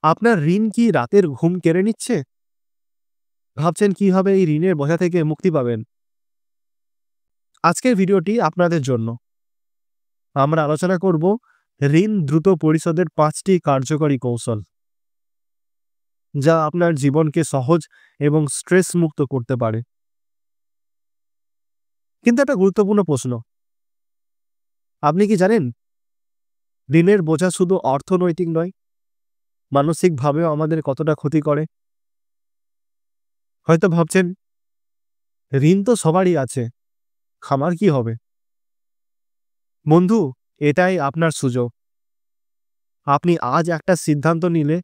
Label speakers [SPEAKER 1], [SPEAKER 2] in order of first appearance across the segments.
[SPEAKER 1] আপনার ঋণ কি রাতের ঘুম কেড়ে নিচ্ছে? ভাবছেন কিভাবে এই ঋণের বোঝা থেকে মুক্তি পাবেন? আজকের ভিডিওটি আপনাদের জন্য। আমরা আলোচনা করব ঋণ দ্রুত পরিশোধের ৫টি কার্যকরী কৌশল, যা আপনার জীবনকে সহজ এবং স্ট্রেস মুক্ত করতে পারে। কিন্তু একটা গুরুত্বপূর্ণ প্রশ্ন, আপনি কি জানেন ঋণের বোঝা শুধু অর্থনৈতিক নয়, মানসিকভাবেও আমাদের কতটা ক্ষতি করে? হয়তো ভাবছেন ঋণ তো সবারই আছে, আমার কি হবে? বন্ধু, এটাই আপনার সুযোগ। আপনি আজ একটা সিদ্ধান্ত নিলে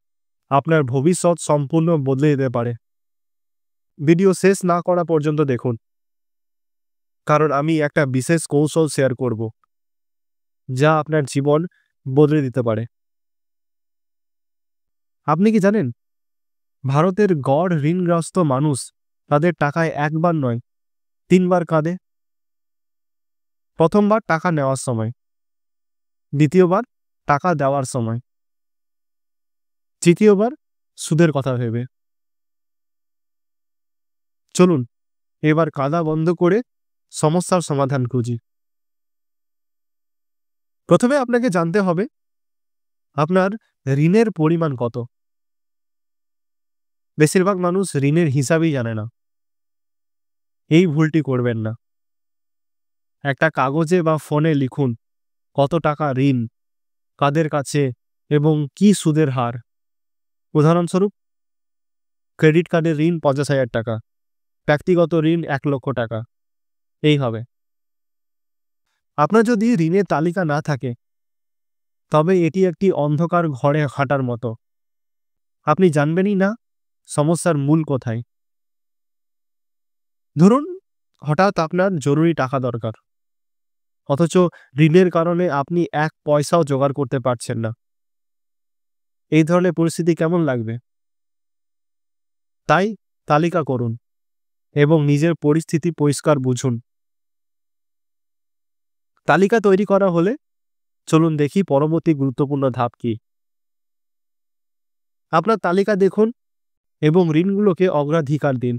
[SPEAKER 1] আপনার ভবিষ্যৎ সম্পূর্ণ বদলে যেতে পারে। ভিডিও শেষ না করা পর্যন্ত দেখুন, কারণ আমি একটা বিশেষ কৌশল শেয়ার করব, যা আপনার জীবন বদলে দিতে পারে। আপনি কি জানেন ভারতের গড় ঋণগ্রস্ত মানুষ তাদের টাকায় একবার নয় ৩বার কাঁদে? প্রথমবার টাকা নেওয়ার সময়, দ্বিতীয়বার টাকা দেওয়ার সময়, তৃতীয়বার সুদের কথা ভেবে। চলুন এবার কাঁদা বন্ধ করে সমস্যার সমাধান খুঁজি। প্রথমে আপনাকে জানতে হবে আপনার ঋণের পরিমাণ কত। বেশিরভাগ মানুষ ঋণের হিসাবই জানে না। এই ভুলটি করবেন না। একটা কাগজে বা ফোনে লিখুন কত টাকা ঋণ, কাদের কাছে এবং কি সুদের হার। উদাহরণস্বরূপ, ক্রেডিট কার্ডের ঋণ ৫০,০০০ টাকা, ব্যক্তিগত ঋণ ১,০০,০০০ টাকা। এই হবে। আপনার যদি ঋণের তালিকা না থাকে, তবে এটি একটি অন্ধকার ঘরে হাঁটার মতো। আপনি জানবেনই না সমস্যার মূল কোথায়। ধরুন হঠাৎ আপনার জরুরি টাকা দরকার, অথচ ঋণের কারণে আপনি ১ পয়সাও জোগাড় করতে পারছেন না। এই ধরনের পরিস্থিতি কেমন লাগবে? তাই তালিকা করুন এবং নিজের পরিস্থিতি পরিষ্কার বুঝুন। তালিকা তৈরি করা হলে চলুন দেখি পরবর্তী গুরুত্বপূর্ণ ধাপ কি। আপনার তালিকা দেখুন এবং ঋণগুলোকে অগ্রাধিকার দিন।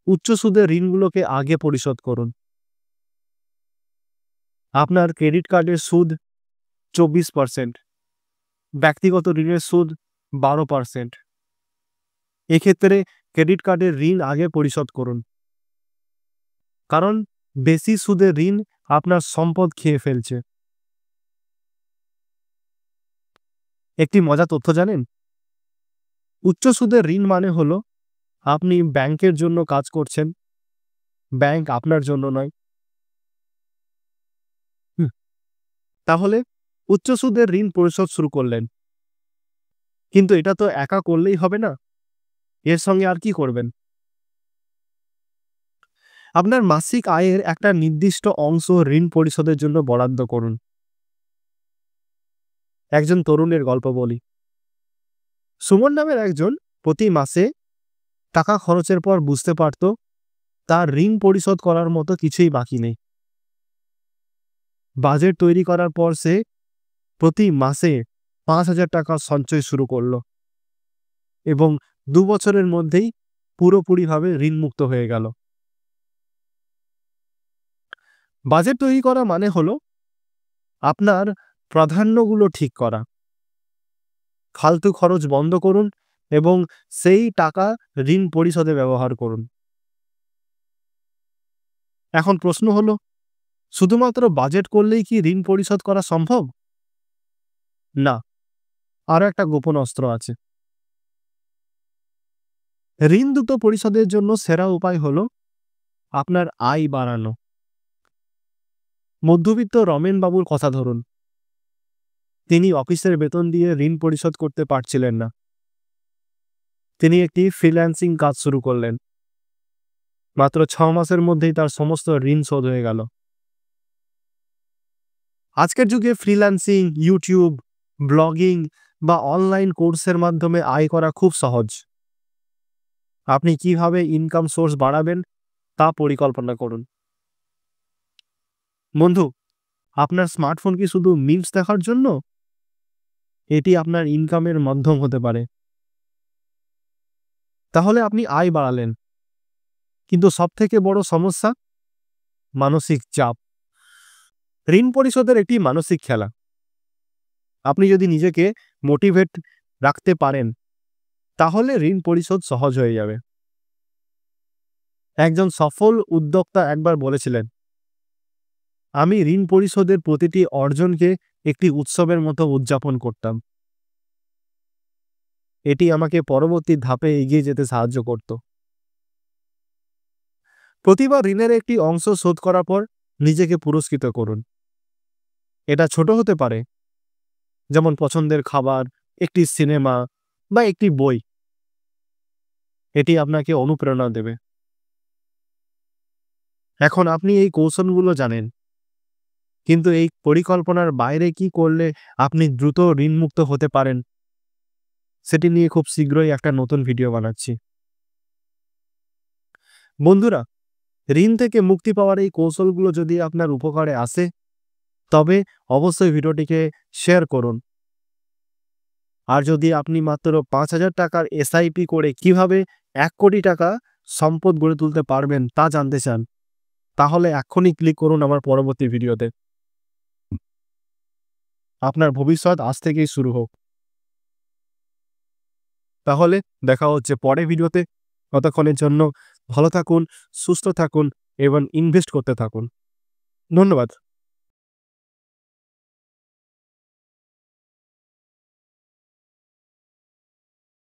[SPEAKER 1] উচ্চ সুদের ঋণগুলোকে আগে পরিশোধ করুন। আপনার ক্রেডিট কার্ডের সুদ ২৪%, ব্যক্তিগত ঋণের সুদ ১২%। এক্ষেত্রে ক্রেডিট কার্ডের ঋণ আগে পরিশোধ করুন, কারণ বেশি সুদের ঋণ আপনার সম্পদ খেয়ে ফেলছে। একটি মজার তথ্য জানেন, উচ্চ সুদের ঋণ মানে হলো আপনি ব্যাংকের জন্য কাজ করছেন, ব্যাংক আপনার জন্য নয়। তাহলে উচ্চ সুদের ঋণ পরিশোধ শুরু করলেন, কিন্তু এটা তো একা করলেই হবে না। এর সঙ্গে আর কি করবেন? আপনার মাসিক আয়ের একটা নির্দিষ্ট অংশ ঋণ পরিশোধের জন্য বরাদ্দ করুন। একজন তরুণের গল্প বলি। সুমন নামের একজন প্রতি মাসে টাকা খরচের পর বুঝতে পারত তার ঋণ পরিশোধ করার মতো কিছুই বাকি নেই। বাজেট তৈরি করার পর সে প্রতি মাসে ৫,০০০ টাকা সঞ্চয় শুরু করল এবং ২ বছরের মধ্যেই পুরোপুরিভাবে ঋণমুক্ত হয়ে গেল। বাজেট তৈরি করা মানে হলো আপনার প্রাধান্যগুলো ঠিক করা। ফালতু খরচ বন্ধ করুন এবং সেই টাকা ঋণ পরিশোধে ব্যবহার করুন। এখন প্রশ্ন হলো, শুধুমাত্র বাজেট করলেই কি ঋণ পরিশোধ করা সম্ভব? না, আরও একটা গোপন অস্ত্র আছে। ঋণ দ্রুত পরিশোধের জন্য সেরা উপায় হলো আপনার আয় বাড়ানো। মধ্যবিত্ত রমেন বাবুর কথা ধরুন। তিনি অফিসের বেতন দিয়ে ঋণ পরিশোধ করতে পারছিলেন না। তিনি একটি ফ্রিল্যান্সিং কাজ শুরু করলেন। মাত্র ৬ মাসের মধ্যেই তার সমস্ত ঋণ শোধ হয়ে গেল। আজকের যুগে ফ্রিল্যান্সিং, ইউটিউব, ব্লগিং বা অনলাইন কোর্সের মাধ্যমে আয় করা খুব সহজ। আপনি কিভাবে ইনকাম সোর্স বাড়াবেন তা পরিকল্পনা করুন। বন্ধু, আপনার স্মার্টফোন কি শুধু মিমস দেখার জন্য? এটি আপনার ইনকামের মাধ্যম হতে পারে। তাহলে আপনি আয় বাড়ালেন, কিন্তু সবথেকে বড় সমস্যা মানসিক চাপ। ঋণ পরিশোধের একটি মানসিক খেলা। আপনি যদি নিজেকে মোটিভেট রাখতে পারেন, তাহলে ঋণ পরিশোধ সহজ হয়ে যাবে। একজন সফল উদ্যোক্তা একবার বলেছিলেন, আমি ঋণ পরিশোধের প্রতিটি অর্জনকে একটি উৎসবের মতো উদযাপন করতাম। এটি আমাকে পরবর্তী ধাপে এগিয়ে যেতে সাহায্য করত। প্রতিবার ঋণের একটি অংশ শোধ করার পর নিজেকে পুরস্কৃত করুন। এটা ছোট হতে পারে, যেমন পছন্দের খাবার, একটি সিনেমা বা একটি বই। এটি আপনাকে অনুপ্রেরণা দেবে। এখন আপনি এই কৌশলগুলো জানেন, কিন্তু এই পরিকল্পনার বাইরে কি করলে আপনি দ্রুত ঋণমুক্ত হতে পারেন, সেটি নিয়ে খুব শীঘ্রই একটা নতুন ভিডিও বানাচ্ছি। বন্ধুরা, ঋণ থেকে মুক্তি পাওয়ার এই কৌশলগুলো যদি আপনার উপকারে আসে, তবে অবশ্যই ভিডিওটিকে শেয়ার করুন। আর যদি আপনি মাত্র ৫,০০০ টাকার এসআইপি করে কিভাবে ১ কোটি টাকা সম্পদ গড়ে তুলতে পারবেন তা জানতে চান, তাহলে এক্ষুনি ক্লিক করুন আমার পরবর্তী ভিডিওতে। আপনার ভবিষ্যৎ আজ থেকেই শুরু হোক। তাহলে দেখা হচ্ছে পরের ভিডিওতে। ততক্ষণের জন্য ভালো থাকুন, সুস্থ থাকুন এবং ইনভেস্ট করতে থাকুন। ধন্যবাদ।